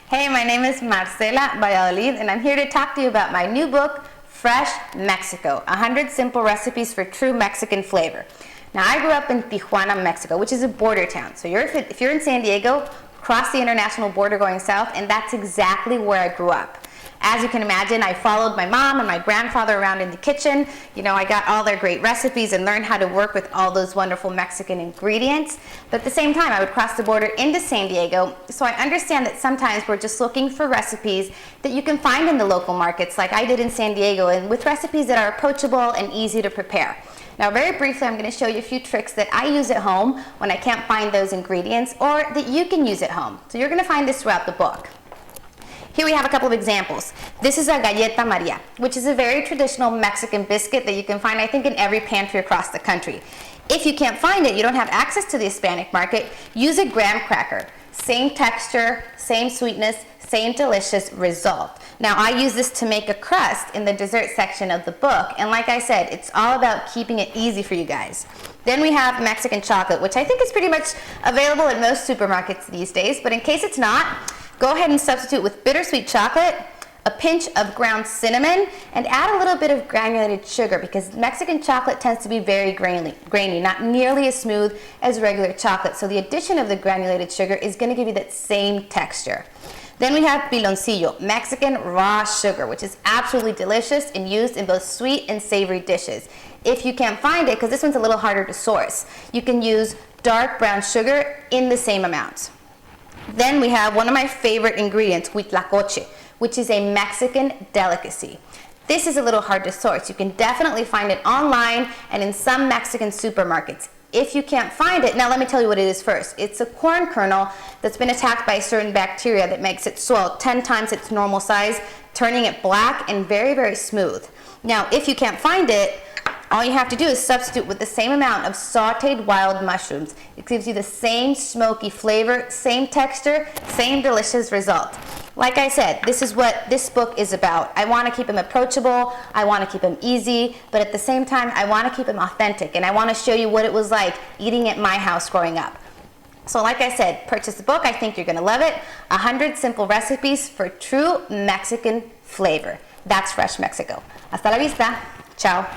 Hey, my name is Marcela Valladolid, and I'm here to talk to you about my new book, Fresh Mexico, 100 Simple Recipes for True Mexican Flavor. Now, I grew up in Tijuana, Mexico, which is a border town. So if you're in San Diego, cross the international border going south, and that's exactly where I grew up. As you can imagine, I followed my mom and my grandfather around in the kitchen. You know, I got all their great recipes and learned how to work with all those wonderful Mexican ingredients. But at the same time, I would cross the border into San Diego, so I understand that sometimes we're just looking for recipes that you can find in the local markets like I did in San Diego, and with recipes that are approachable and easy to prepare. Now, very briefly, I'm going to show you a few tricks that I use at home when I can't find those ingredients, or that you can use at home. So you're going to find this throughout the book. Here we have a couple of examples. This is a galleta Maria, which is a very traditional Mexican biscuit that you can find, I think, in every pantry across the country. If you can't find it, you don't have access to the Hispanic market, use a graham cracker. Same texture, same sweetness, same delicious result. Now, I use this to make a crust in the dessert section of the book, and like I said, it's all about keeping it easy for you guys. Then we have Mexican chocolate, which I think is pretty much available at most supermarkets these days, but in case it's not, go ahead and substitute with bittersweet chocolate, a pinch of ground cinnamon, and add a little bit of granulated sugar, because Mexican chocolate tends to be very grainy, not nearly as smooth as regular chocolate. So the addition of the granulated sugar is going to give you that same texture. Then we have piloncillo, Mexican raw sugar, which is absolutely delicious and used in both sweet and savory dishes. If you can't find it, because this one's a little harder to source, you can use dark brown sugar in the same amount. Then we have one of my favorite ingredients, huitlacoche, which is a Mexican delicacy. This is a little hard to source. You can definitely find it online and in some Mexican supermarkets. If you can't find it, now let me tell you what it is first. It's a corn kernel that's been attacked by a certain bacteria that makes it swell 10 times its normal size, turning it black and very, very smooth. Now, if you can't find it, all you have to do is substitute with the same amount of sauteed wild mushrooms. It gives you the same smoky flavor, same texture, same delicious result. Like I said, this is what this book is about. I want to keep them approachable, I want to keep them easy, but at the same time, I want to keep them authentic, and I want to show you what it was like eating at my house growing up. So like I said, purchase the book. I think you're going to love it. 100 Simple Recipes for True Mexican Flavor. That's Fresh Mexico. Hasta la vista. Ciao.